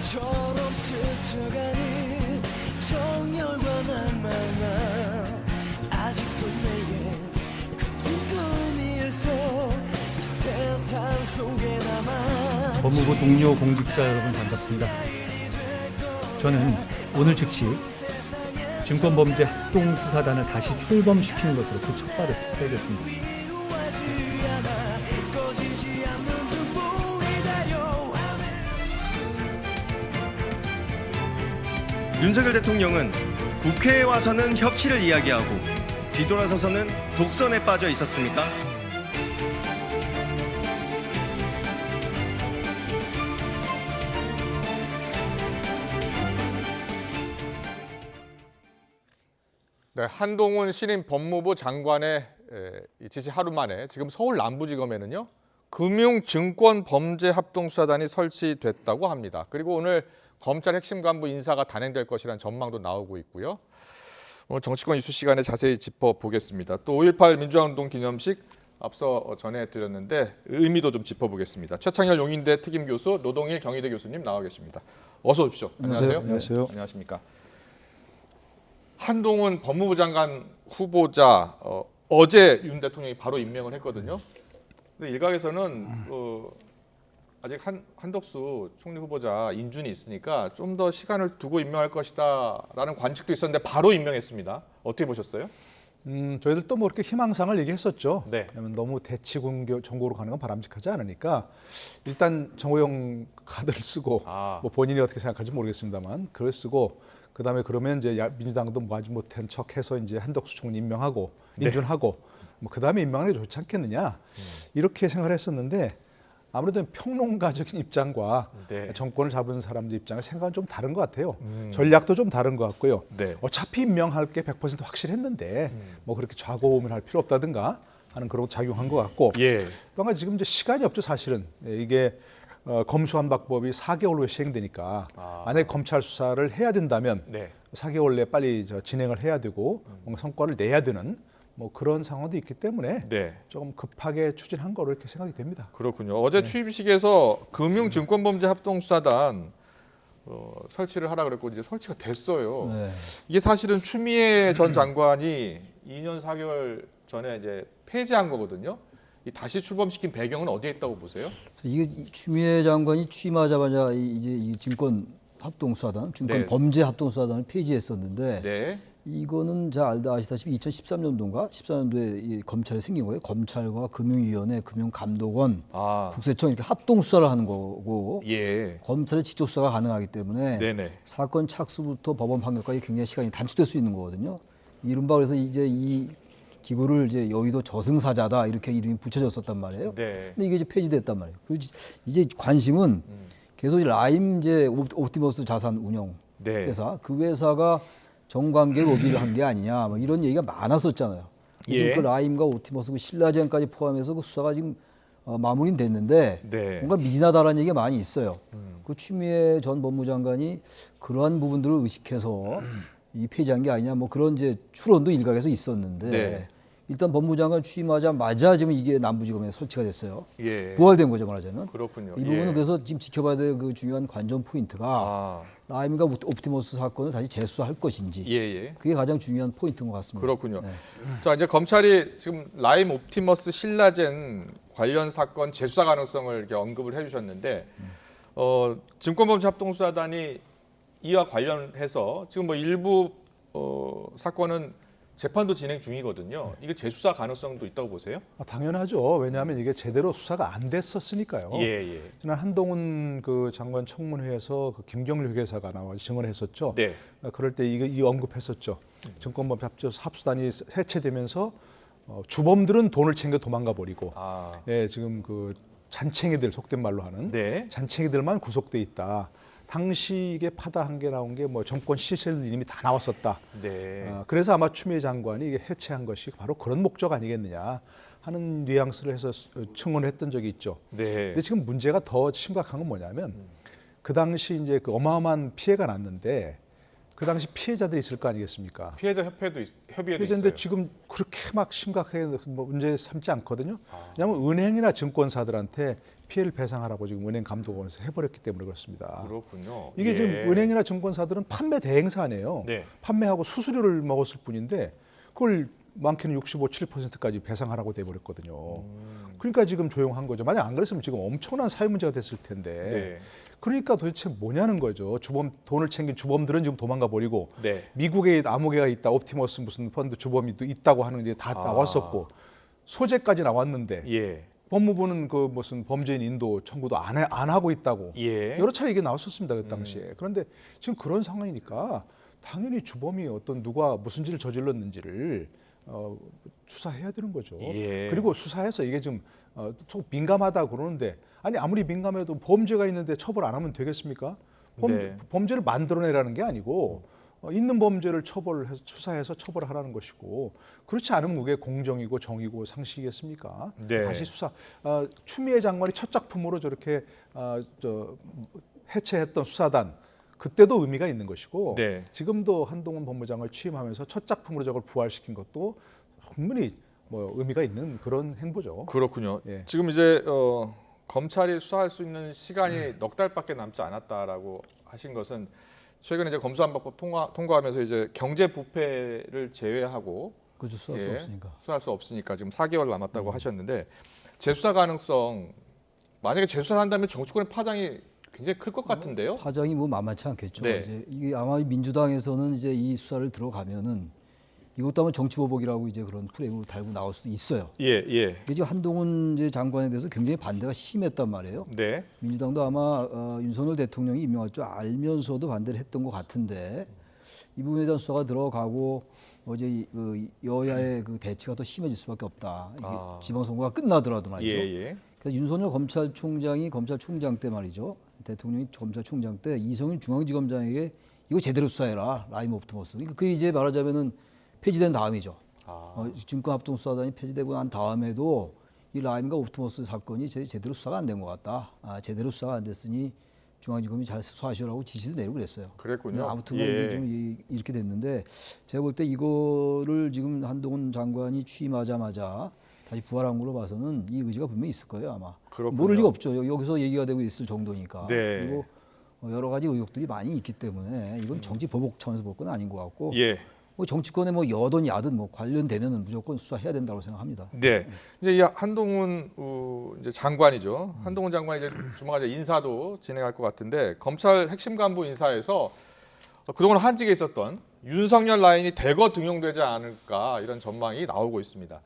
바람처럼 스쳐가는 정열과 낭만아 아직도 내게 그친 꿈이 있어 이 세상 속에 남아 법무부 동료 공직자 여러분 반갑습니다. 저는 오늘 즉시 증권범죄 합동수사단을 다시 출범시키는 것으로 그 첫발을 떼겠습니다. 윤석열 대통령은 국회에 와서는 협치를 이야기하고 뒤돌아서서는 독선에 빠져 있었습니까? 네, 한동훈 신임 법무부 장관의 지시 하루 만에 지금 서울 남부지검에는요 금융증권범죄합동수사단이 설치됐다고 합니다. 그리고 오늘 검찰 핵심 간부 인사가 단행될 것이라는 전망도 나오고 있고요. 오늘 정치권 이슈 시간에 자세히 짚어보겠습니다. 또 5.18 민주화운동 기념식 앞서 전해드렸는데 의미도 좀 짚어보겠습니다. 최창열 용인대 특임교수, 노동일 경희대 교수님 나와 계십니다. 어서 오십시오. 안녕하세요. 안녕하세요. 네, 안녕하십니까. 한동훈 법무부 장관 후보자 어제 윤 대통령이 바로 임명을 했거든요. 근데 일각에서는 아직 한덕수 총리 후보자 인준이 있으니까 좀 더 시간을 두고 임명할 것이다라는 관측도 있었는데 바로 임명했습니다. 어떻게 보셨어요? 저희들도 뭐 이렇게 희망상을 얘기했었죠. 네. 왜냐면 너무 대치 정고로 가는 건 바람직하지 않으니까 일단 정호영 카드를 쓰고 뭐 본인이 어떻게 생각할지 모르겠습니다만 그걸 쓰고 그다음에 그러면 이제 민주당도 뭐 하지 못한 척해서 이제 한덕수 총리 임명하고 인준하고 뭐 그다음에 임명하는 게 좋지 않겠느냐 이렇게 생각을 했었는데 아무래도 평론가적인 입장과 정권을 잡은 사람들 입장의 생각은 좀 다른 것 같아요. 전략도 좀 다른 것 같고요. 어차피 임명할 게 100% 확실했는데 뭐 그렇게 좌고우면 할 필요 없다든가 하는 그런 작용한 것 같고 또 한 가지 지금 이제 시간이 없죠 사실은. 이게 검수완박법이 4개월 후에 시행되니까 만약에 검찰 수사를 해야 된다면 4개월 내에 빨리 진행을 해야 되고 뭔가 성과를 내야 되는 뭐 그런 상황도 있기 때문에 조금 급하게 추진한 거로 이렇게 생각이 됩니다. 그렇군요. 어제 취임식에서 금융증권범죄합동수사단 설치를 하라 그랬고 이제 설치가 됐어요. 이게 사실은 추미애 전 장관이 2년 4개월 전에 이제 폐지한 거거든요. 이 다시 출범시킨 배경은 어디에 있다고 보세요? 이게 추미애 장관이 취임하자마자 이제 이 증권 합동수사단, 증권 범죄 합동수사단을 폐지했었는데 이거는 잘 아시다시피 2013년도인가 14년도에 검찰이 생긴 거예요. 검찰과 금융위원회, 금융감독원, 국세청 이렇게 합동수사를 하는 거고 검찰의 직접 수사가 가능하기 때문에 사건 착수부터 법원 판결까지 굉장히 시간이 단축될 수 있는 거거든요. 이른바 그래서 이제 이 기구를 이제 여의도 저승사자다 이렇게 이름이 붙여졌었단 말이에요. 근데 이게 이제 폐지됐단 말이에요. 그리고 이제 관심은 계속 라임 이제 옵티머스 자산 운영 회사 그 회사가 정관계 로비를 한 게 아니냐 뭐 이런 얘기가 많았었잖아요. 지금 그 라임과 옵티머스 그 신라젠까지 포함해서 그 수사가 지금 마무리는 됐는데 뭔가 미진하다라는 얘기가 많이 있어요. 그 추미애 전 법무장관이 그러한 부분들을 의식해서 이 폐지한 게 아니냐 뭐 그런 이제 추론도 일각에서 있었는데 일단 법무장관 취임하자마자 지금 이게 남부지검에 설치가 됐어요. 부활된 거죠 말하자면. 그렇군요. 이 부분은 그래서 지금 지켜봐야 될 그 중요한 관전 포인트가 라임과 옵티머스 사건을 다시 재수사할 것인지 그게 가장 중요한 포인트인 것 같습니다. 그렇군요. 자 이제 검찰이 지금 라임 옵티머스 신라젠 관련 사건 재수사 가능성을 이렇게 언급을 해주셨는데 증권범죄합동수사단이 이와 관련해서 지금 뭐 일부 사건은 재판도 진행 중이거든요. 이게 재수사 가능성도 있다고 보세요? 당연하죠. 왜냐하면 이게 제대로 수사가 안 됐었으니까요. 지난 한동훈 그 장관 청문회에서 그 김경률 회계사가 나와 증언했었죠. 그럴 때 이 언급했었죠. 증권범죄 합수단이 해체되면서 주범들은 돈을 챙겨 도망가 버리고 지금 그 잔챙이들 속된 말로 하는 잔챙이들만 구속돼 있다. 당시 이게 파다한 게 나온 게 뭐 정권 시세들 이미 다 나왔었다. 그래서 아마 추미애 장관이 이게 해체한 것이 바로 그런 목적 아니겠느냐 하는 뉘앙스를 해서 청원을 했던 적이 있죠. 근데 지금 문제가 더 심각한 건 뭐냐면 그 당시 이제 그 어마어마한 피해가 났는데 그 당시 피해자들이 있을 거 아니겠습니까? 피해자 협의회도 피해자인데 있어요. 지금 그렇게 막 심각하게 뭐 문제 삼지 않거든요. 왜냐하면 은행이나 증권사들한테 피해를 배상하라고 지금 은행 감독원에서 해버렸기 때문에 그렇습니다. 그렇군요. 이게 예. 지금 은행이나 증권사들은 판매 대행사 아니에요. 네. 판매하고 수수료를 먹었을 뿐인데 그걸 많게는 65, 7%까지 배상하라고 돼버렸거든요. 그러니까 지금 조용한 거죠. 만약 안 그랬으면 지금 엄청난 사회 문제가 됐을 텐데. 네. 그러니까 도대체 뭐냐는 거죠. 주범 돈을 챙긴 주범들은 지금 도망가 버리고 네. 미국에 암호계가 있다, 옵티머스 무슨 펀드 주범이 또 있다고 하는 게 다 나왔었고 소재까지 나왔는데 예. 법무부는 그 무슨 범죄인 인도 청구도 안 하고 있다고 예. 여러 차례 이게 나왔었습니다 그 당시에. 그런데 지금 그런 상황이니까 당연히 주범이 어떤 누가 무슨 짓을 저질렀는지를 수사해야 되는 거죠. 예. 그리고 수사해서 이게 좀 민감하다 그러는데 아니 아무리 민감해도 범죄가 있는데 처벌 안 하면 되겠습니까? 네. 범죄를 만들어내라는 게 아니고 있는 범죄를 수사해서 처벌을 하라는 것이고 그렇지 않으면 그게 공정이고 정의고 상식이겠습니까? 네. 다시 수사. 추미애 장관이 첫 작품으로 저렇게 해체했던 수사단 그때도 의미가 있는 것이고 네. 지금도 한동훈 법무장을 취임하면서 첫 작품으로 저걸 부활시킨 것도 충분히 뭐 의미가 있는 그런 행보죠. 그렇군요. 예. 지금 이제 검찰이 수사할 수 있는 시간이 넉 달밖에 남지 않았다라고 하신 것은 최근에 이제 검수안박법 통과하면서 이제 경제 부패를 제외하고 그죠, 수사할 수 없으니까. 수사할 수 없으니까 지금 4개월 남았다고 하셨는데 재수사 가능성 만약에 재수사한다면 정치권의 파장이 굉장히 클 것 같은데요. 파장이 뭐 만만치 않겠죠. 네. 이제 이게 아마 민주당에서는 이제 이 수사를 들어가면은 이것도 아마 정치보복이라고 이제 그런 프레임으로 달고 나올 수도 있어요. 예, 예. 이게 지금 한동훈 이제 장관에 대해서 굉장히 반대가 심했단 말이에요. 네. 민주당도 아마 윤석열 대통령이 임명할 줄 알면서도 반대를 했던 것 같은데 이 부분에 대한 수사가 들어가고 이제 그 여야의 그 대치가 더 심해질 수밖에 없다. 이게 지방선거가 끝나더라도 말이죠. 예, 예. 그래서 윤석열 검찰총장이 검찰총장 때 말이죠. 대통령이 검찰총장 때 이성윤 중앙지검장에게 이거 제대로 수사해라. 라임 옵티머스. 그러니까 그게 이제 말하자면은 폐지된 다음이죠. 증권합동수사단이 폐지되고 난 다음에도 이 라임과 옵티머스 사건이 제대로 수사가 안 된 것 같다. 제대로 수사가 안 됐으니 중앙지검이 잘 수사하시라고 지시도 내리고 그랬어요. 그랬군요. 아무튼 예. 좀 이렇게 됐는데 제가 볼 때 이거를 지금 한동훈 장관이 취임하자마자 다시 부활한 걸로 봐서는 이 의지가 분명히 있을 거예요 아마. 그렇군요. 모를 리가 없죠. 여기서 얘기가 되고 있을 정도니까. 네. 그리고 여러 가지 의혹들이 많이 있기 때문에 이건 정치 보복 차원에서 볼 건 아닌 것 같고. 예. 뭐 정치권에 뭐 여든 야든 뭐 관련되면은 무조건 수사해야 된다고 생각합니다. 네. 이제 이 한동훈 이제 장관이죠. 한동훈 장관이 이제 조만간 이제 인사도 진행할 것 같은데 검찰 핵심 간부 인사에서 그동안 한직에 있었던 윤석열 라인이 대거 등용되지 않을까 이런 전망이 나오고 있습니다.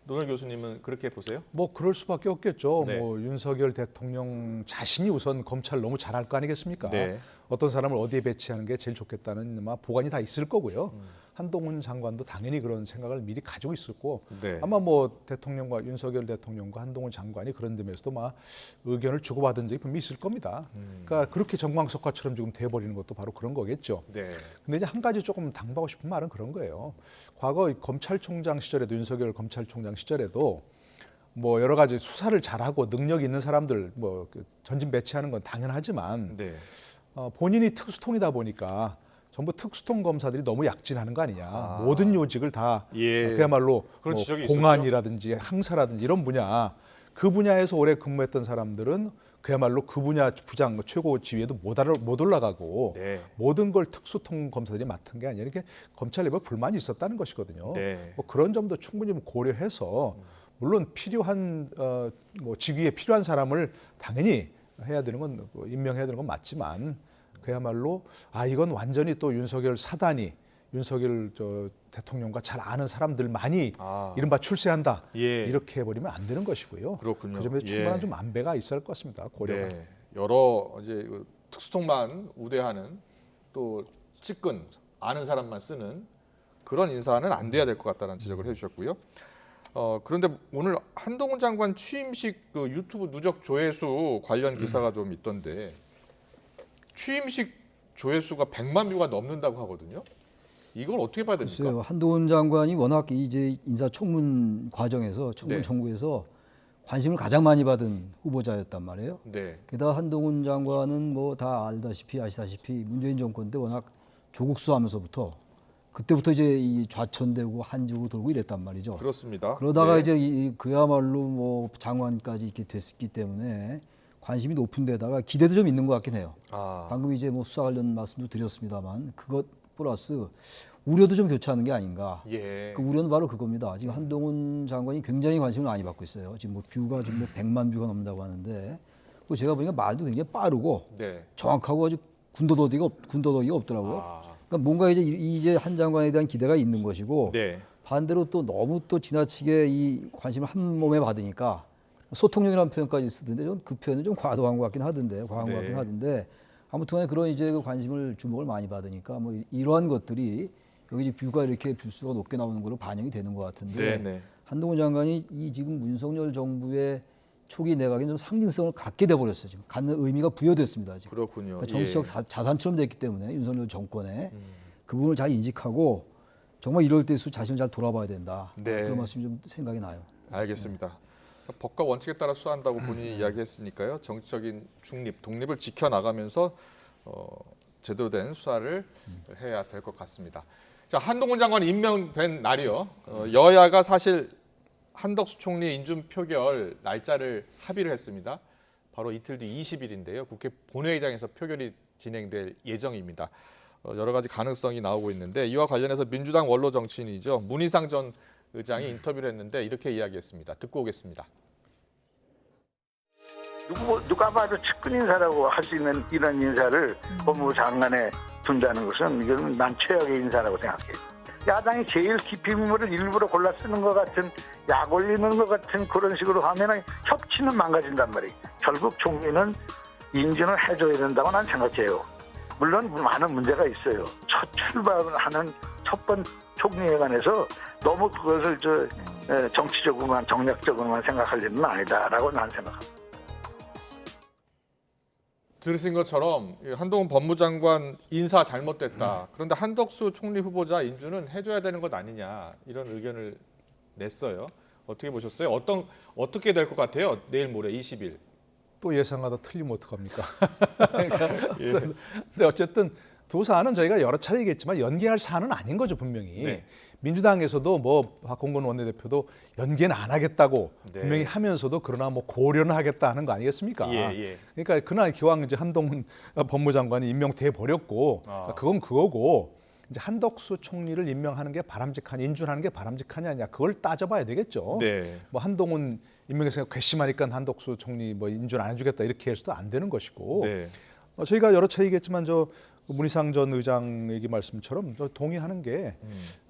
노널 교수님은 그렇게 보세요? 뭐 그럴 수밖에 없겠죠. 네. 뭐 윤석열 대통령 자신이 우선 검찰 너무 잘할 거 아니겠습니까? 네. 어떤 사람을 어디에 배치하는 게 제일 좋겠다는 아마 보관이 다 있을 거고요. 한동훈 장관도 당연히 그런 생각을 미리 가지고 있었고 네. 아마 뭐 대통령과 윤석열 대통령과 한동훈 장관이 그런 점에서도 막 의견을 주고받은 적이 분명히 있을 겁니다. 그러니까 그렇게 정광석화처럼 지금 돼버리는 것도 바로 그런 거겠죠. 네. 근데 이제 한 가지 조금 당부하고 싶은 말은 그런 거예요. 과거 검찰총장 시절에도 윤석열 검찰총장 시절에도 뭐 여러 가지 수사를 잘하고 능력 있는 사람들 뭐 전진 배치하는 건 당연하지만 네. 본인이 특수통이다 보니까 전부 특수통 검사들이 너무 약진하는 거 아니냐. 모든 요직을 다 예. 그야말로 그런 뭐 지적이 공안이라든지 항사라든지 이런 분야 그 분야에서 오래 근무했던 사람들은 그야말로 그 분야 부장 최고 지위에도 못 올라가고 네. 모든 걸 특수통 검사들이 맡은 게 아니라 이렇게 검찰 내부에 불만이 있었다는 것이거든요. 네. 뭐 그런 점도 충분히 좀 고려해서 물론 필요한 뭐 직위에 필요한 사람을 당연히 해야 되는 건 임명해야 되는 건 맞지만 그야말로 이건 완전히 또 윤석열 사단이 윤석열 대통령과 잘 아는 사람들만이 이른바 출세한다 예. 이렇게 해버리면 안 되는 것이고요. 그렇군요. 그 점에서 충분한 예. 좀 안배가 있어야 할 것 같습니다. 고려가. 네. 여러 이제 특수통만 우대하는 또 측근 아는 사람만 쓰는 그런 인사는 안 돼야 될 것 같다는 지적을 해주셨고요. 그런데 오늘 한동훈 장관 취임식 그 유튜브 누적 조회수 관련 기사가 좀 있던데 취임식 조회수가 100만 뷰가 넘는다고 하거든요. 이걸 어떻게 봐야 됩니까? 글쎄요. 한동훈 장관이 워낙 이제 인사청문 과정에서 청문 네. 정국에서 관심을 가장 많이 받은 후보자였단 말이에요. 네. 게다가 한동훈 장관은 뭐 다 아시다시피 문재인 정권 때 워낙 조국 수하면서부터 그때부터 이제 이 좌천되고 한지고 돌고 이랬단 말이죠. 그렇습니다. 그러다가 네. 이제 그야말로 뭐 장관까지 이렇게 됐기 때문에 관심이 높은 데다가 기대도 좀 있는 것 같긴 해요. 아, 방금 이제 뭐 수사 관련 말씀도 드렸습니다만 그것 플러스 우려도 좀 교차하는 게 아닌가. 예. 그 우려는 바로 그겁니다. 지금 한동훈 장관이 굉장히 관심을 많이 받고 있어요. 지금 뭐 뷰가 좀 100만 뷰가 넘는다고 하는데 그 제가 보니까 말도 굉장히 빠르고 네. 정확하고 아주 군더더기가 없더라고요. 아, 그러니까 뭔가 이제 한 장관에 대한 기대가 있는 것이고 네. 반대로 또 너무 또 지나치게 이 관심을 한 몸에 받으니까 소통력이라는 표현까지 쓰던데 좀 그 표현은 좀 과도한 것 같긴 하던데 과한 것 같긴 하던데 아무튼간에 그런 이제 그 관심을 주목을 많이 받으니까 뭐 이러한 것들이 여기 이제 뷰가 이렇게 뷰수가 높게 나오는 걸로 반영이 되는 것 같은데 네. 한동훈 장관이 이 지금 윤석열 정부의 초기 내각에 좀 상징성을 갖게 돼 버렸어요. 지금 갖는 의미가 부여됐습니다. 지금. 그렇군요. 그러니까 정치적 자산처럼 됐기 때문에 윤석열 정권에 그 부분을 잘 인식하고 정말 이럴 때일수록 자신을 잘 돌아봐야 된다. 네. 그런 말씀이 좀 생각이 나요. 알겠습니다. 법과 원칙에 따라 수사한다고 본인이 이야기했으니까요. 정치적인 중립, 독립을 지켜나가면서 제대로 된 수사를 해야 될 것 같습니다. 자, 한동훈 장관이 임명된 날이요. 여야가 사실 한덕수 총리 인준 표결 날짜를 합의를 했습니다. 바로 이틀 뒤 20일인데요. 국회 본회의장에서 표결이 진행될 예정입니다. 여러 가지 가능성이 나오고 있는데 이와 관련해서 민주당 원로 정치인이죠. 문희상 전 의장이 인터뷰를 했는데 이렇게 이야기했습니다. 듣고 오겠습니다. 누가 봐도 측근 인사라고 할 수 있는 이런 인사를 법무부 장관에 둔다는 것은 이건 난 최악의 인사라고 생각해요. 야당이 제일 깊이 인물을 일부러 골라 쓰는 것 같은 약 올리는 것 같은 그런 식으로 하면 협치는 망가진단 말이에요. 결국 총리는 인준을 해줘야 된다고 난 생각해요. 물론 많은 문제가 있어요. 첫 출발하는 첫 번 총리에 관해서 너무 그것을 정치적으로만 정략적으로만 생각할 일은 아니다라고 난 생각합니다. 들으신 것처럼 한동훈 법무장관 인사 잘못됐다. 그런데 한덕수 총리 후보자 인준은 해줘야 되는 것 아니냐 이런 의견을 냈어요. 어떻게 보셨어요? 어떻게 될 것 같아요? 내일 모레 20일. 또 예상하다 틀리면 어떡합니까? 근데 어쨌든 두 사안은 저희가 여러 차례 얘기했지만 연계할 사안은 아닌 거죠 분명히. 네. 민주당에서도 뭐 박홍근 원내대표도 연계는 안 하겠다고 네. 분명히 하면서도 그러나 뭐 고려는 하겠다 하는 거 아니겠습니까? 예. 그러니까 그날 기왕 이제 한동훈 법무장관이 임명돼 버렸고 그건 그거고 이제 한덕수 총리를 임명하는 게 바람직한 인준하는 게 바람직하냐 그걸 따져봐야 되겠죠. 네. 뭐 한동훈 임명에서 괘씸하니까 한덕수 총리 뭐 인준 안 해주겠다 이렇게 해서도 안 되는 것이고 네. 저희가 여러 차례 얘기했지만 문희상 전 의장 얘기 말씀처럼 동의하는 게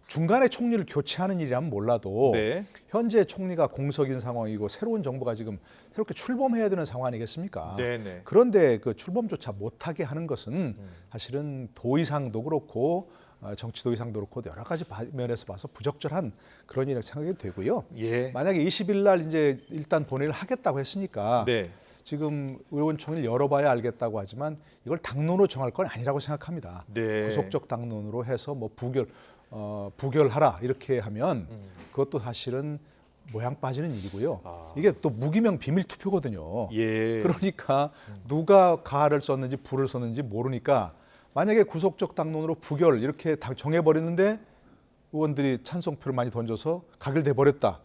중간에 총리를 교체하는 일이라면 몰라도 네. 현재 총리가 공석인 상황이고 새로운 정부가 지금 새롭게 출범해야 되는 상황 아니겠습니까? 네. 그런데 그 출범조차 못하게 하는 것은 사실은 도의상도 그렇고 정치도의상도 그렇고 여러 가지 면에서 봐서 부적절한 그런 일이라고 생각이 되고요. 예. 만약에 20일 날 이제 일단 본회의를 하겠다고 했으니까 네. 지금 의원총회를 열어봐야 알겠다고 하지만 이걸 당론으로 정할 건 아니라고 생각합니다. 네. 구속적 당론으로 해서 뭐 부결하라 이렇게 하면 그것도 사실은 모양 빠지는 일이고요. 이게 또 무기명 비밀 투표거든요. 예. 그러니까 누가 가를 썼는지 부를 썼는지 모르니까 만약에 구속적 당론으로 부결 이렇게 정해버렸는데 의원들이 찬성표를 많이 던져서 가결돼 버렸다.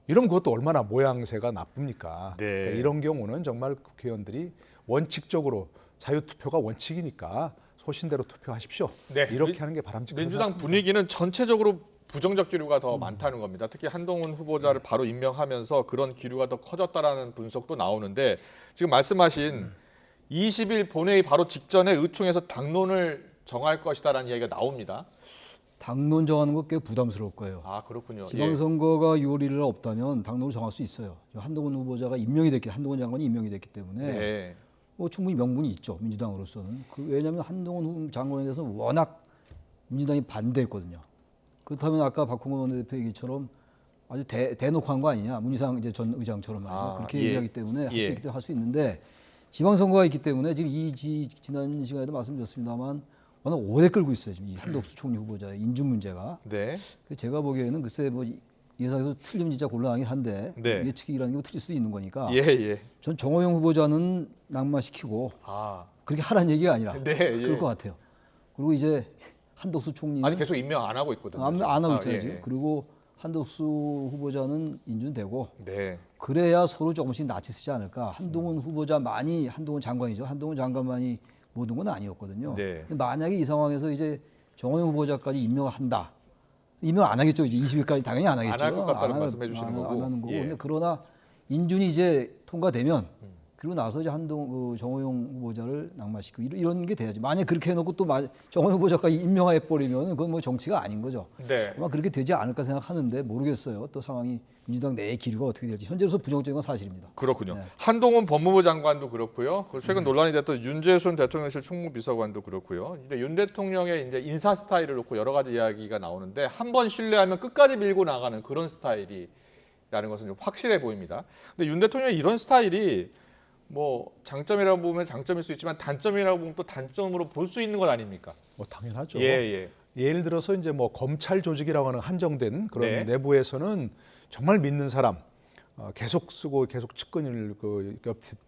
이러면 그것도 얼마나 모양새가 나쁩니까? 네. 그러니까 이런 경우는 정말 국회의원들이 원칙적으로 자유투표가 원칙이니까 소신대로 투표하십시오. 네. 이렇게 하는 게 바람직하다. 민주당 분위기는 전체적으로 부정적 기류가 더 많다는 겁니다. 특히 한동훈 후보자를 바로 임명하면서 그런 기류가 더 커졌다라는 분석도 나오는데 지금 말씀하신 20일 본회의 바로 직전에 의총에서 당론을 정할 것이다라는 이야기가 나옵니다. 당론 정하는 거 꽤 부담스러울 거예요. 아 그렇군요. 지방선거가 6월 1일 없다면 당론을 정할 수 있어요. 한동훈 후보자가 한동훈 장관이 임명이 됐기 때문에 네. 뭐 충분히 명분이 있죠. 민주당으로서는. 왜냐하면 한동훈 장관에 대해서 워낙 민주당이 반대했거든요. 그렇다면 아까 박홍근 원내대표 얘기처럼 아주 대놓고 한 거 아니냐. 문희상 이제 전 의장처럼 말이죠. 그렇게 예. 얘기하기 때문에 할 수 있기 때문에 할 수 있는데 지방선거가 있기 때문에 지금 지난 시간에도 말씀드렸습니다만 워낙 오래 끌고 있어요. 지금 이 한덕수 총리 후보자의 인준 문제가. 네. 제가 보기에는 글쎄 뭐 예상에서 틀리면 진짜 곤란하긴 한데 네. 예측이라는 게 틀릴 수도 있는 거니까. 예. 전 정호영 후보자는 낙마시키고 그렇게 하라는 얘기가 아니라 네, 그럴 것 같아요. 그리고 이제 한덕수 총리는 아직 계속 임명 안 하고 있거든요. 안 하고 있잖아요. 예, 예. 그리고 한덕수 후보자는 인준되고 네. 그래야 서로 조금씩 낯이 쓰지 않을까. 한동훈 후보자만이 한동훈 장관이죠. 한동훈 장관만이 모든 건 아니었거든요. 네. 근데 만약에 이 상황에서 이제 정호영 후보자까지 임명을 한다. 임명 안 하겠죠. 이제 20일까지 당연히 안 하겠죠. 안 할 것 같다는 안 말씀해 주시는 거고. 안 하는 거고. 예. 근데 그러나 인준이 이제 통과되면 그리고 나서 이제 정호영 후보자를 낙마시키고 이런 게 돼야지. 만약 그렇게 해놓고 또 정호영 후보자까지 임명해 버리면 그건 뭐 정치가 아닌 거죠. 네. 아마 그렇게 되지 않을까 생각하는데 모르겠어요. 또 상황이 민주당 내의 기류가 어떻게 될지 현재로서 부정적인 건 사실입니다. 그렇군요. 네. 한동훈 법무부 장관도 그렇고요. 그리고 최근 논란이 됐던 윤재순 대통령실 총무비서관도 그렇고요. 이제 윤 대통령의 이제 인사 스타일을 놓고 여러 가지 이야기가 나오는데 한 번 신뢰하면 끝까지 밀고 나가는 그런 스타일이라는 것은 좀 확실해 보입니다. 근데 윤 대통령의 이런 스타일이 뭐 장점이라고 보면 장점일 수 있지만 단점이라고 보면 또 단점으로 볼 수 있는 것 아닙니까? 뭐 당연하죠. 예, 예. 예를 들어서 이제 뭐 검찰 조직이라고 하는 한정된 그런 네. 내부에서는 정말 믿는 사람 계속 쓰고 계속 측근을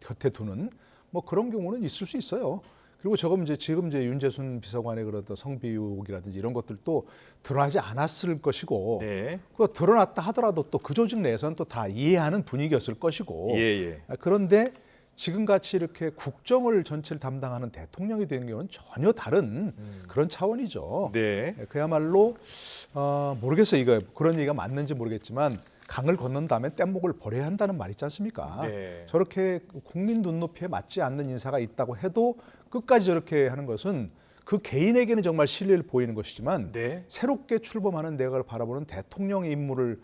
곁에 두는 뭐 그런 경우는 있을 수 있어요. 그리고 지금 이제 윤재순 비서관의 그런 성비 의혹이라든지 이런 것들도 드러나지 않았을 것이고, 네. 그 드러났다 하더라도 또 그 조직 내에서는 또 다 이해하는 분위기였을 것이고. 예, 예. 그런데 지금같이 이렇게 국정을 전체를 담당하는 대통령이 되는 경우는 전혀 다른 그런 차원이죠. 네. 그야말로 모르겠어요. 이거 그런 얘기가 맞는지 모르겠지만 강을 건넌 다음에 뗏목을 버려야 한다는 말 있지 않습니까? 네. 저렇게 국민 눈높이에 맞지 않는 인사가 있다고 해도 끝까지 저렇게 하는 것은 그 개인에게는 정말 신뢰를 보이는 것이지만 네. 새롭게 출범하는 내각을 바라보는 대통령의 임무를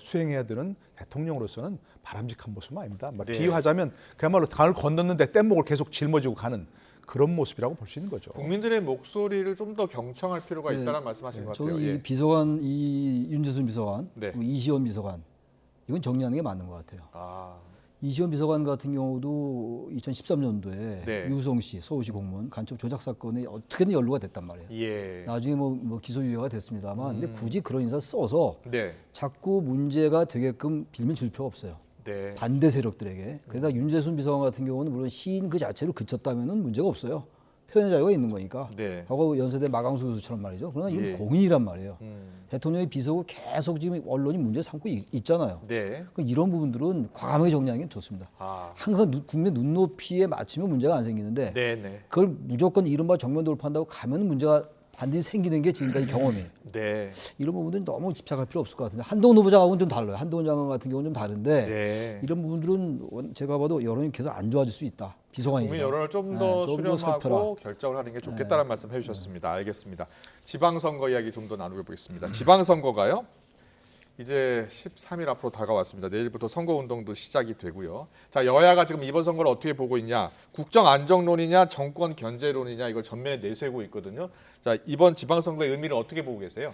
수행해야 되는 대통령으로서는 바람직한 모습은 아닙니다. 네. 비유하자면 그야말로 강을 건넜는데 뗏목을 계속 짊어지고 가는 그런 모습이라고 볼 수 있는 거죠. 국민들의 목소리를 좀 더 경청할 필요가 네. 있다는 말씀하신 것 같아요. 저는 이 예. 비서관, 이 윤재순 비서관, 네. 그리고 이시원 비서관 이건 정리하는 게 맞는 것 같아요. 아, 이시원 비서관 같은 경우도 2013년도에 네. 유성 씨 서울시 공무원 간첩 조작 사건에 어떻게든 연루가 됐단 말이에요. 예. 나중에 뭐 기소 유예가 됐습니다만, 근데 굳이 그런 인사 써서 네. 자꾸 문제가 되게끔 빌면 줄 필요가 없어요. 네. 반대 세력들에게. 그러다 윤재순 비서관 같은 경우는 물론 시인 그 자체로 그쳤다면은 문제가 없어요. 표현의 자유가 있는 거니까. 네. 과거 연세대 마강수 교수처럼 말이죠. 그러나 이건 예. 공인이란 말이에요. 대통령의 비서고 계속 지금 언론이 문제 삼고 있잖아요. 네. 그럼 이런 부분들은 과감하게 정리하는 게 좋습니다. 아. 항상 국민 눈높이에 맞추면 문제가 안 생기는데 네, 네. 그걸 무조건 이른바 정면 돌파한다고 가면 문제가 반드시 생기는 게 지금까지 경험이에요. 네. 이런 부분들은 너무 집착할 필요 없을 것 같은데 한동훈 후보자하고는 좀 달라요. 한동훈 장관 같은 경우는 좀 다른데 네. 이런 부분들은 제가 봐도 여론이 계속 안 좋아질 수 있다. 비서관이지만. 국민 여론을 좀 더 좀 더 살펴라. 수렴하고 결정을 하는 게 좋겠다는 말씀 해주셨습니다. 알겠습니다. 지방선거 이야기 좀 더 나누고 보겠습니다. 지방선거가요. 이제 13일 앞으로 다가왔습니다. 내일부터 선거운동도 시작이 되고요. 자, 여야가 지금 이번 선거를 어떻게 보고 있냐? 국정 안정론이냐, 정권 견제론이냐 이걸 전면에 내세우고 있거든요. 자, 이번 지방선거의 의미를 어떻게 보고 계세요?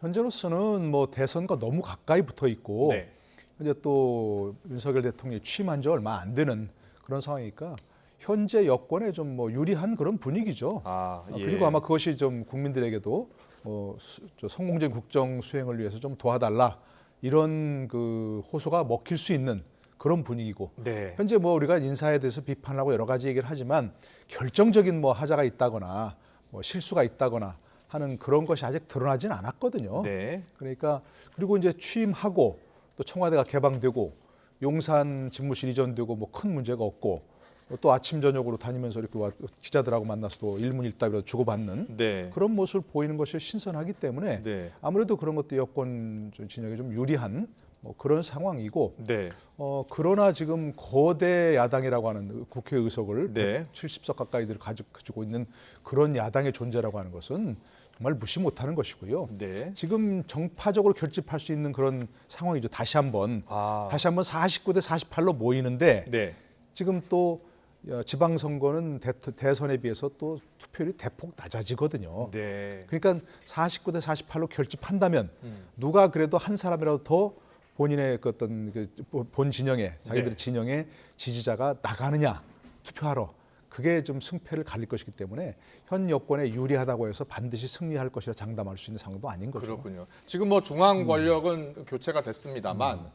현재로서는 뭐 대선과 너무 가까이 붙어 있고 네. 이제 또 윤석열 대통령이 취임한 지 얼마 안 되는 그런 상황이니까 현재 여권에 좀 뭐 유리한 그런 분위기죠. 아, 예. 그리고 아마 그것이 좀 국민들에게도 성공적인 국정 수행을 위해서 좀 도와달라 이런 그 호소가 먹힐 수 있는 그런 분위기고 네. 현재 뭐 우리가 인사에 대해서 비판하고 여러 가지 얘기를 하지만 결정적인 뭐 하자가 있다거나 뭐 실수가 있다거나 하는 그런 것이 아직 드러나지는 않았거든요. 네. 그러니까 그리고 이제 취임하고 또 청와대가 개방되고 용산 집무실 이전되고 뭐 큰 문제가 없고 또 아침 저녁으로 다니면서 이렇게 기자들하고 만나서도 일문일답이라도 주고받는 네. 그런 모습을 보이는 것이 신선하기 때문에 네. 아무래도 그런 것도 여권 진영에 좀 유리한 뭐 그런 상황이고 네. 그러나 지금 거대 야당이라고 하는 국회 의석을 네. 170석 가까이들 가지고 있는 그런 야당의 존재라고 하는 것은 정말 무시 못하는 것이고요. 네. 지금 정파적으로 결집할 수 있는 그런 상황이죠. 다시 한번 49대 48로 모이는데 네. 지금 또 지방선거는 대선에 비해서 또 투표율이 대폭 낮아지거든요. 네. 그러니까 49대 48로 결집한다면 누가 그래도 한 사람이라도 더 본인의 그 어떤 본 진영에 자기들 네. 진영의 지지자가 나가느냐 투표하러 그게 좀 승패를 가릴 것이기 때문에 현 여권에 유리하다고 해서 반드시 승리할 것이라 장담할 수 있는 상황도 아닌 거죠. 그렇군요. 지금 뭐 중앙 권력은 교체가 됐습니다만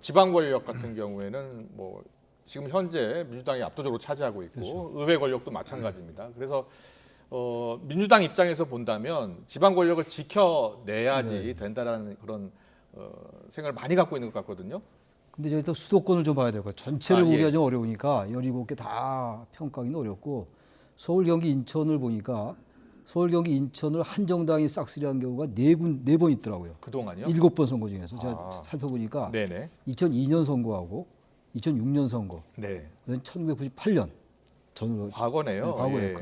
지방 권력 같은 경우에는 뭐 지금 현재 민주당이 압도적으로 차지하고 있고 그렇죠. 의회 권력도 마찬가지입니다. 그래서 민주당 입장에서 본다면 지방 권력을 지켜내야지 된다라는 그런 생각을 많이 갖고 있는 것 같거든요. 근데 저희 또 수도권을 좀 봐야 되고 전체를 아, 예. 보기가 좀 어려우니까 17개 다 평가하기는 어렵고 서울, 경기, 인천을 보니까 서울, 경기, 인천을 한 정당이 싹쓸이한 경우가 네 번 있더라고요. 그동안요? 7번 선거 중에서 제가 살펴보니까 네네. 2002년 선거하고 2006년 선거, 네. 1998년 전으로 과거네요. 네, 과거에 예.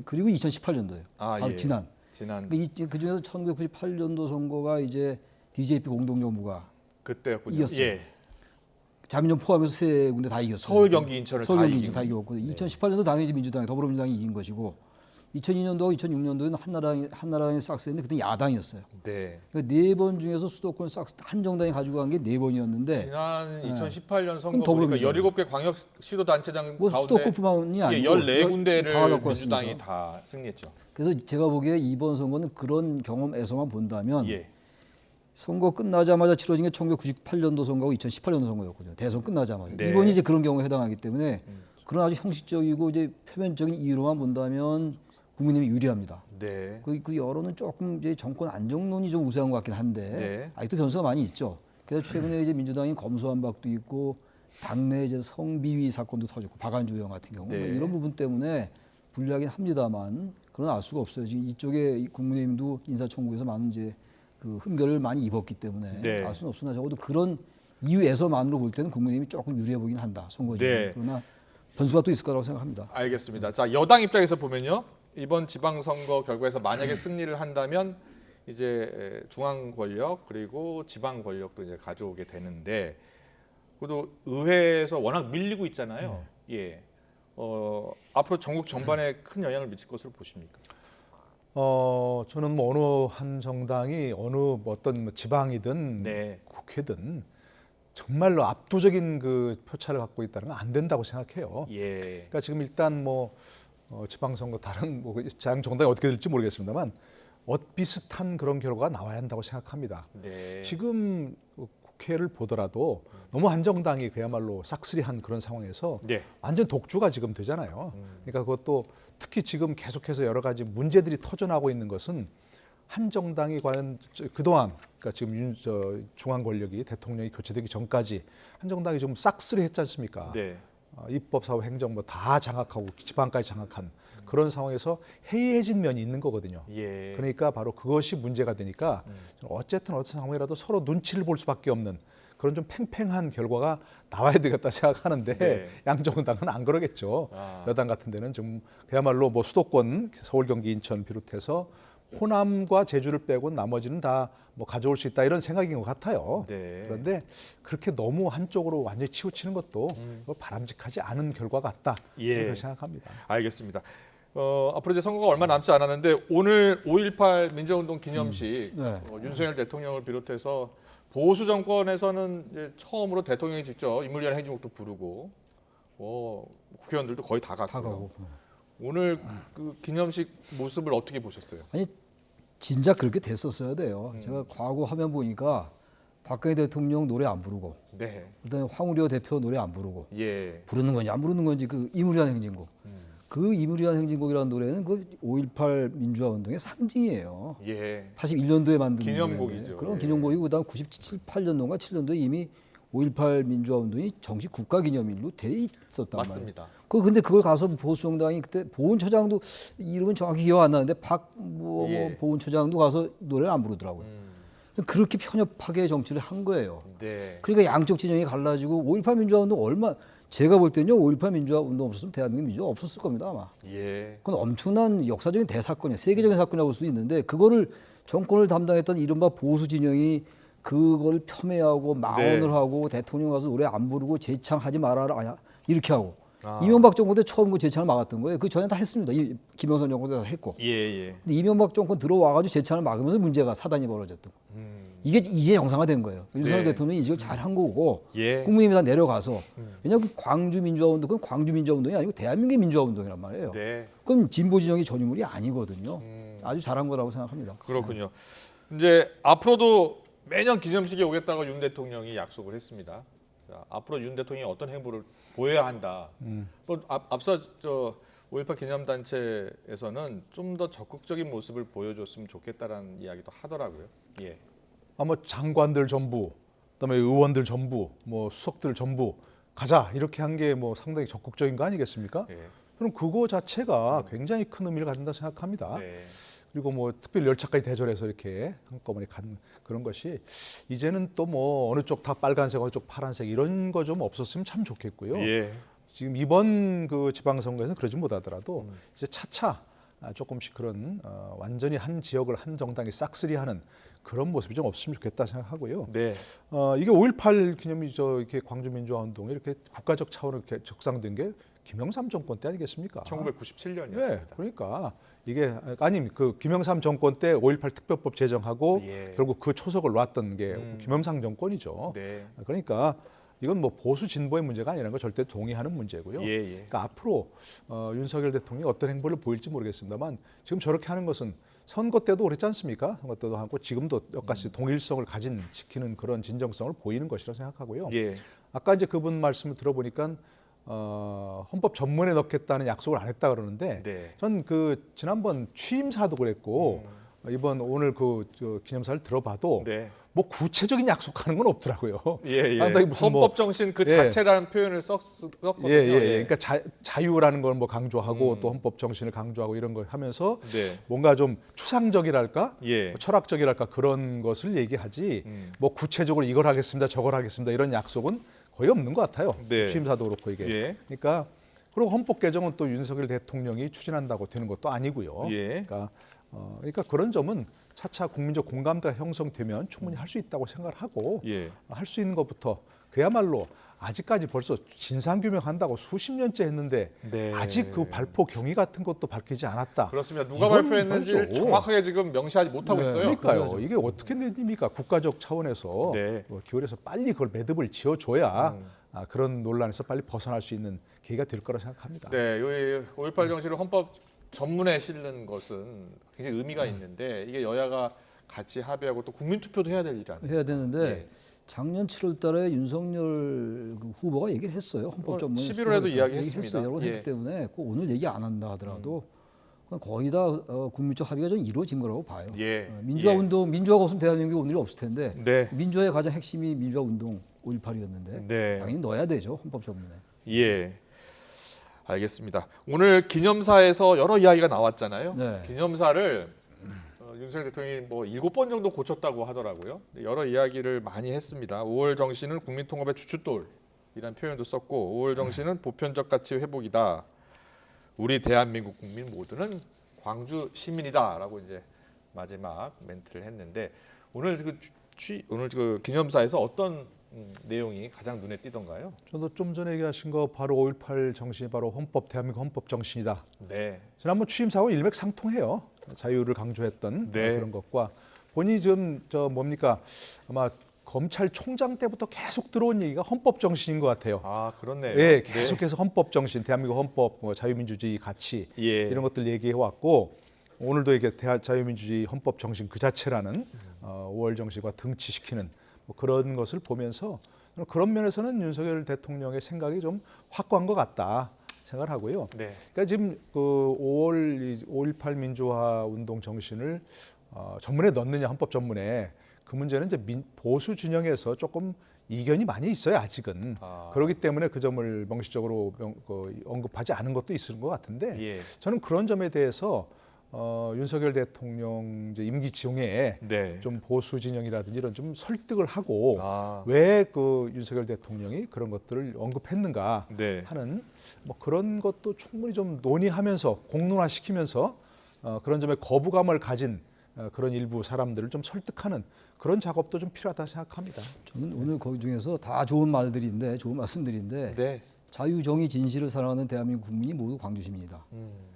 그리고 2018년도예요. 아, 바로 예. 지난. 지난 그 중에서 1998년도 선거가 이제 DJP 공동정부가 그때였군요. 이겼어요. 예. 자민련 포함해서 세 군데 다 이겼어요. 서울, 경기, 인천을 서울, 다 경기, 이긴. 인천 다 이겼고 2018년도 당연히 민주당이 더불어민주당이 이긴 것이고 2002년도하고 2006년도에는 한나라당이 싹쓸이했는데 그때 야당이었어요. 네. 그러니까 4번 중에서 수도권 한 정당이 가지고 간 게 4번이었는데 지난 2018년 선거 그럼 더불어민주당. 보니까 17개 광역 시도단체장 뭐 가운데 수도권뿐만이 아니고 14군데를 다 갖고 민주당이 왔으니까. 다 승리했죠. 그래서 제가 보기에 이번 선거는 그런 경험에서만 본다면 예. 선거 끝나자마자 치러진 게 1998년도 선거하고 2018년도 선거였거든요. 대선 끝나자마자. 네. 이번이 이제 그런 경우에 해당하기 때문에 그런 아주 형식적이고 이제 표면적인 이유로만 본다면 국민님이 유리합니다. 네. 그 여론은 조금 이제 정권 안정론이 좀 우세한 것 같긴 한데 네. 아직도 변수가 많이 있죠. 그래서 최근에 이제 민주당이 검수한 박도 있고 당내 이제 성비위 사건도 터졌고 박안주 의원 같은 경우 네. 이런 부분 때문에 불리하긴 합니다만 그건 알 수가 없어요. 지금 이쪽에 국민의힘도 인사청구에서 많은 이제 그 흠결을 많이 입었기 때문에 네. 알 수는 없으나 적어도 그런 이유에서만으로 볼 때는 국민의힘이 조금 유리해 보긴 한다 선거지. 네. 그러나 변수가 또 있을 거라고 생각합니다. 알겠습니다. 자, 여당 입장에서 보면요. 이번 지방선거 결과에서 만약에 승리를 한다면 이제 중앙 권력 그리고 지방 권력도 이제 가져오게 되는데 그래도 의회에서 워낙 밀리고 있잖아요. 예. 앞으로 전국 전반에 큰 영향을 미칠 것으로 보십니까? 저는 뭐 어느 한 정당이 어느 어떤 뭐 지방이든 네. 국회든 정말로 압도적인 그 표차를 갖고 있다는 건 안 된다고 생각해요. 예. 그러니까 지금 일단 뭐 지방선거 다른 뭐 장 정당이 어떻게 될지 모르겠습니다만 비슷한 그런 결과가 나와야 한다고 생각합니다. 네. 지금 국회를 보더라도 너무 한 정당이 그야말로 싹쓸이한 그런 상황에서 네. 완전 독주가 지금 되잖아요. 그러니까 그것도 특히 지금 계속해서 여러 가지 문제들이 터져나오고 있는 것은 한 정당이 과연 그동안 그러니까 지금 중앙 권력이 대통령이 교체되기 전까지 한 정당이 좀 싹쓸이했지 않습니까? 네. 입법, 사법, 행정 뭐 다 장악하고 지방까지 장악한 그런 상황에서 해이해진 면이 있는 거거든요. 예. 그러니까 바로 그것이 문제가 되니까 어쨌든 어떤 상황이라도 서로 눈치를 볼 수밖에 없는 그런 좀 팽팽한 결과가 나와야 되겠다 생각하는데 네. 양정당은 안 그러겠죠. 여당 같은 데는 좀 그야말로 뭐 수도권 서울, 경기, 인천 비롯해서 호남과 제주를 빼고 나머지는 다 뭐 가져올 수 있다 이런 생각인 것 같아요. 네. 그런데 그렇게 너무 한쪽으로 완전히 치우치는 것도 바람직하지 않은 결과 같다 예. 그렇게 생각합니다. 알겠습니다. 앞으로 이제 선거가 얼마 남지 않았는데 오늘 5.18 민주화운동 기념식 네. 윤석열 대통령을 비롯해서 보수 정권에서는 이제 처음으로 대통령이 직접 인물위원 행진곡도 부르고 국회의원들도 거의 다 갔고요. 다 가고. 오늘 그 기념식 모습을 어떻게 보셨어요? 아니 진작 그렇게 됐었어야 돼요. 제가 과거 화면 보니까 박근혜 대통령 노래 안 부르고 네. 그다음에 황우려 대표 노래 안 부르고 예. 부르는 건지 안 부르는 건지 그 이물위한 행진곡. 그 이물위한 행진곡이라는 노래는 그 5.18 민주화 운동의 상징이에요. 예. 81년도에 만든 기념곡이죠. 노래인데 그런 예. 기념곡이고 그다음 97, 8년도인가 7년도에 이미 5.18 민주화 운동이 정식 국가기념일로 돼 있었단 말이에요. 맞습니다. 근데 그걸 가서 보수 정당이 그때 보훈처장도 이름은 정확히 기억 안 나는데 예. 보훈처장도 가서 노래를 안 부르더라고요. 그렇게 편협하게 정치를 한 거예요. 네. 그러니까 양쪽 진영이 갈라지고 5.18 민주화 운동 제가 볼 때는요 5.18 민주화 운동 없었으면 대한민국 민주화 없었을 겁니다 아마. 예. 그건 엄청난 역사적인 대사건이에요. 세계적인 사건이라고 볼 수도 있는데 그거를 정권을 담당했던 이른바 보수 진영이 그걸 폄훼하고 망언을 네. 하고 대통령 가서 노래 안 부르고 재창하지 말아라 이렇게 하고 이명박 정권 때 처음 그 재창을 막았던 거예요. 그 전에 다 했습니다. 김영삼 정권 때 다 했고. 예, 예. 근데 이명박 정권 들어와가지고 재창을 막으면서 문제가 사단이 벌어졌던 거. 이게 이제 정상화된 거예요. 윤석열 네. 대통령이 이걸 잘한 거고 예. 국민의힘이 다 내려가서 왜냐하면 광주 민주화 운동 그건 광주 민주화 운동이 아니고 대한민국의 민주화 운동이란 말이에요. 네. 그건 진보 진영의 전유물이 아니거든요. 아주 잘한 거라고 생각합니다. 그렇군요. 이제 앞으로도 매년 기념식에 오겠다고 윤 대통령이 약속을 했습니다. 자, 앞으로 윤 대통령이 어떤 행보를 보여야 한다. 뭐 앞서 5.18 기념단체에서는 좀 더 적극적인 모습을 보여줬으면 좋겠다라는 이야기도 하더라고요. 예. 아마 장관들 전부, 그다음에 의원들 전부, 뭐 수석들 전부 가자 이렇게 한 게 뭐 상당히 적극적인 거 아니겠습니까? 예. 저는 그거 자체가 굉장히 큰 의미를 갖는다 생각합니다. 네. 그리고 뭐 특별 열차까지 대절해서 이렇게 한꺼번에 간 그런 것이 이제는 또 뭐 어느 쪽 다 빨간색, 어느 쪽 파란색 이런 거 좀 없었으면 참 좋겠고요. 예. 지금 이번 그 지방선거에서는 그러지 못하더라도 이제 차차 조금씩 그런 완전히 한 지역을 한 정당이 싹쓸이하는 그런 모습이 좀 없으면 좋겠다 생각하고요. 네. 이게 5.18 기념이 이렇게 광주 민주화 운동이 이렇게 국가적 차원으로 이렇게 적상된 게 김영삼 정권 때 아니겠습니까? 1997년이었습니다. 네, 그러니까 이게 아니 그 김영삼 정권 때 5.18 특별법 제정하고 예. 결국 그 초석을 놨던 게 김영삼 정권이죠. 네. 그러니까 이건 뭐 보수 진보의 문제가 아니라는 걸 절대 동의하는 문제고요. 예, 예. 그러니까 앞으로 윤석열 대통령이 어떤 행보를 보일지 모르겠습니다만 지금 저렇게 하는 것은 선거 때도 그랬지 않습니까? 선거 때도 하고 지금도 역같이 동일성을 지키는 그런 진정성을 보이는 것이라 생각하고요. 예. 아까 이제 그분 말씀을 들어보니까 헌법 전문에 넣겠다는 약속을 안 했다 그러는데 네. 전 그 지난번 취임사도 그랬고 이번 오늘 저 기념사를 들어봐도 네. 뭐 구체적인 약속하는 건 없더라고요. 예, 예. 상당히 무슨 헌법 정신 그 예. 자체라는 표현을 썼거든요. 예. 그러니까 자유라는 걸 뭐 강조하고 또 헌법 정신을 강조하고 이런 걸 하면서 네. 뭔가 좀 추상적이랄까, 예. 뭐 철학적이랄까 그런 것을 얘기하지 뭐 구체적으로 이걸 하겠습니다, 저걸 하겠습니다 이런 약속은 거의 없는 것 같아요. 네. 취임사도 그렇고 이게. 예. 그러니까 그리고 헌법 개정은 또 윤석열 대통령이 추진한다고 되는 것도 아니고요. 예. 그러니까 그런 점은 차차 국민적 공감대가 형성되면 충분히 할 수 있다고 생각을 하고 예. 할 수 있는 것부터 그야말로 아직까지 벌써 진상규명한다고 수십 년째 했는데 네. 아직 그 발포 경위 같은 것도 밝히지 않았다. 그렇습니다. 누가 이건 발표했는지를 말이죠. 정확하게 지금 명시하지 못하고 있어요. 그러니까요. 이게 어떻게 된 일입니까? 국가적 차원에서 네. 기울여서 빨리 그걸 매듭을 지어줘야 그런 논란에서 빨리 벗어날 수 있는 계기가 될 거라 생각합니다. 네, 이 5.18 정신을 헌법 전문에 실는 것은 굉장히 의미가 있는데 이게 여야가 같이 합의하고 또 국민투표도 해야 될 일 아니에요? 해야 되는데 네. 작년 7월달에 윤석열 그 후보가 얘기를 했어요. 헌법 전문에 11월에도 이야기했습니다. 얘기했어요. 여러 번 예. 했기 때문에 꼭 오늘 얘기 안 한다 하더라도 거의 다 국민적 합의가 좀 이루어진 거라고 봐요. 예. 민주화 예. 운동, 민주화가 없으면 대한민국이 오늘이 없을 텐데 네. 민주화의 가장 핵심이 민주화 운동 5.18이었는데 네. 당연히 넣어야 되죠. 헌법 전문에. 예. 알겠습니다. 오늘 기념사에서 여러 이야기가 나왔잖아요. 네. 기념사를 윤석열 대통령이 뭐 7번 정도 고쳤다고 하더라고요. 여러 이야기를 많이 했습니다. 5월 정신은 국민통합의 주춧돌이라는 표현도 썼고 5월 정신은 보편적 가치 회복이다. 우리 대한민국 국민 모두는 광주 시민이다라고 이제 마지막 멘트를 했는데 오늘 그 기념사에서 어떤 내용이 가장 눈에 띄던가요? 저도 좀 전에 얘기하신 거 바로 5.18 정신이 바로 대한민국 헌법 정신이다. 네. 지난번 취임사하고 일맥상통해요. 자유를 강조했던 네. 그런 것과 본인이 지금 뭡니까 아마 검찰총장 때부터 계속 들어온 얘기가 헌법 정신인 것 같아요. 아, 그렇네요. 예, 계속해서 헌법 정신, 대한민국 헌법, 자유민주주의 가치 예. 이런 것들 얘기해 왔고 오늘도 이게 자유민주주의 헌법 정신 그 자체라는 5월 정신과 등치시키는 뭐 그런 것을 보면서 그런 면에서는 윤석열 대통령의 생각이 좀 확고한 것 같다 생각을 하고요. 네. 그러니까 지금 그 5.18 민주화 운동 정신을 전문에 넣느냐 헌법 전문에 그 문제는 이제 보수 진영에서 조금 이견이 많이 있어요 아직은. 그렇기 때문에 그 점을 명시적으로 언급하지 않은 것도 있을 것 같은데 예. 저는 그런 점에 대해서 윤석열 대통령 이제 임기 중에 네. 좀 보수 진영이라든지 이런 좀 설득을 하고 아. 왜 그 윤석열 대통령이 그런 것들을 언급했는가 네. 하는 뭐 그런 것도 충분히 좀 논의하면서 공론화시키면서 그런 점에 거부감을 가진 그런 일부 사람들을 좀 설득하는 그런 작업도 좀 필요하다 생각합니다. 저는 오늘 거기 중에서 다 좋은 말들인데 좋은 말씀들인데 네. 자유, 정의, 진실을 사랑하는 대한민국 국민이 모두 광주 시민이다.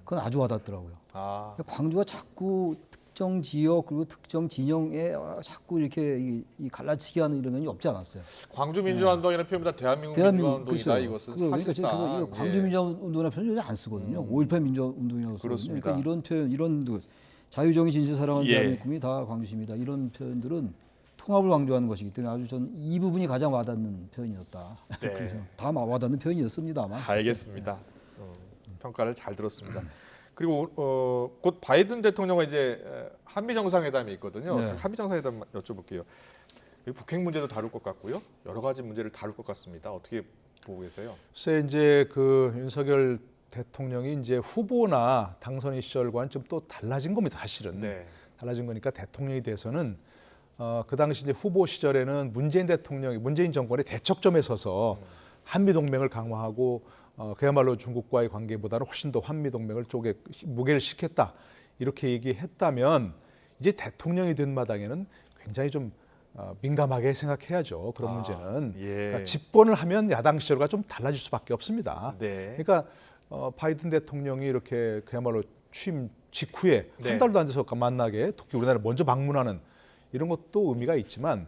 그건 아주 와닿더라고요. 아. 광주가 자꾸 특정 지역 그리고 특정 진영에 자꾸 이렇게 이 갈라치기 하는 이런 면이 없지 않았어요. 광주 민주화 운동이라는 표현보다 대한민국 민주화 운동이다 이것은 그러니까 사실상 그래서 이거 광주 예. 민주화 운동이라는 표현을 안 쓰거든요. 5.18 민주화 운동이라고 쓰거든요. 그렇습니다. 그러니까 이런 표현, 이런 자유, 정의, 진실 사랑하는 예. 대한민국 국민이 다 광주 시민이다. 이런 표현들은 통합을 강조하는 것이기 때문에 아주 전 이 부분이 가장 와닿는 표현이었다. 네. 그래서 다 와닿는 표현이었습니다만. 알겠습니다. 평가를 잘 들었습니다. 그리고 곧 바이든 대통령과 이제 한미 정상회담이 있거든요. 네. 자, 한미 정상회담 여쭤볼게요. 북핵 문제도 다룰 것 같고요. 여러 가지 문제를 다룰 것 같습니다. 어떻게 보고 계세요? 글쎄 이제 그 윤석열 대통령이 이제 후보나 당선인 시절과는 좀 또 달라진 겁니다. 사실은 네. 달라진 거니까 대통령이 돼서는 그 당시 이제 후보 시절에는 문재인 정권의 대척점에 서서 한미 동맹을 강화하고 그야말로 중국과의 관계보다는 훨씬 더 한미 동맹을 쪽에 무게를 싣겠다 이렇게 얘기했다면 이제 대통령이 된 마당에는 굉장히 좀 민감하게 생각해야죠. 그런 문제는 예. 그러니까 집권을 하면 야당 시절과 좀 달라질 수밖에 없습니다. 네. 그러니까 바이든 대통령이 이렇게 그야말로 취임 직후에 네. 한 달도 안 돼서 만나게 특히 우리나라를 먼저 방문하는 이런 것도 의미가 있지만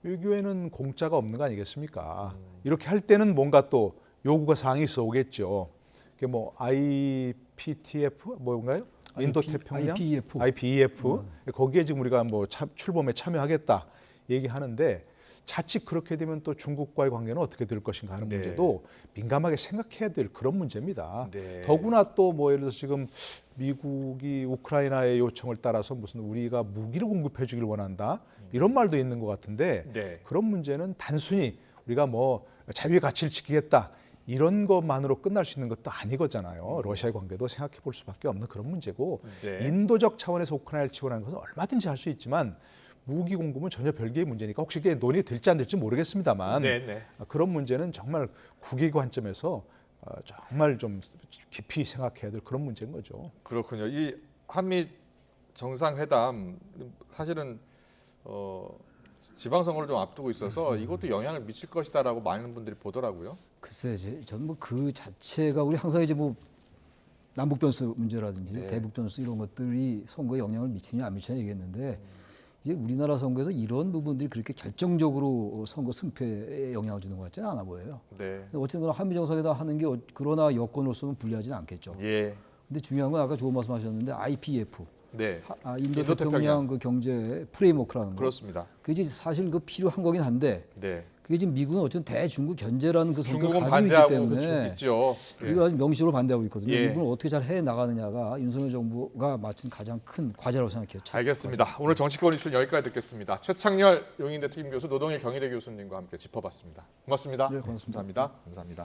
외교에는 공짜가 없는 거 아니겠습니까? 이렇게 할 때는 뭔가 또 요구가 사항이 있어 오겠죠. 그게 뭐 IPTF 뭔가요? 인도 태평양 IPEF 거기에 지금 우리가 뭐 출범에 참여하겠다 얘기하는데 자칫 그렇게 되면 또 중국과의 관계는 어떻게 될 것인가 하는 네. 문제도 민감하게 생각해야 될 그런 문제입니다. 네. 더구나 또 뭐 예를 들어서 지금 미국이 우크라이나의 요청을 따라서 무슨 우리가 무기를 공급해 주길 원한다 이런 말도 있는 것 같은데 네. 그런 문제는 단순히 우리가 뭐 자유의 가치를 지키겠다 이런 것만으로 끝날 수 있는 것도 아니거잖아요. 러시아의 관계도 생각해 볼 수밖에 없는 그런 문제고 네. 인도적 차원에서 우크라이나를 지원하는 것은 얼마든지 할 수 있지만 무기 공급은 전혀 별개의 문제니까 혹시 그게 논의 될지 안 될지 모르겠습니다만 네. 그런 문제는 정말 국익 관점에서 정말 좀 깊이 생각해야 될 그런 문제인 거죠. 그렇군요. 이 한미 정상회담 사실은 지방선거를 좀 앞두고 있어서 이것도 영향을 미칠 것이다라고 많은 분들이 보더라고요. 글쎄, 저는 뭐 그 자체가 우리 항상 이제 뭐 남북 변수 문제라든지 네. 대북 변수 이런 것들이 선거에 영향을 미치냐 안 미치냐 얘기했는데 이제 우리나라 선거에서 이런 부분들이 그렇게 결정적으로 선거 승패에 영향을 주는 것 같지는 않아 보여요. 네. 근데 어쨌든 한미 정상회담 하는 게 그러나 여건으로서는 불리하지는 않겠죠. 예. 근데 중요한 건 아까 좋은 말씀하셨는데 IPF, 네. 인도 태평양 그 경제 프레임워크라는 거. 그렇습니다. 그게 이제 사실 그 필요한 거긴 한데 네. 그게 지금 미국은 어쨌든 대중국 견제라는 그 성격을 중국은 가지고 있기 반대하고 때문에 있죠. 예. 우리가 아주 명시로 반대하고 있거든요. 예. 이걸 어떻게 잘 해 나가느냐가 윤석열 정부가 마친 가장 큰 과제라고 생각해요. 알겠습니다. 오늘 정치권 이슈는 여기까지 듣겠습니다. 최창렬 용인대 특임교수, 노동일 경희대 교수님과 함께 짚어봤습니다. 고맙습니다. 네, 고맙습니다. 감사합니다. 감사합니다.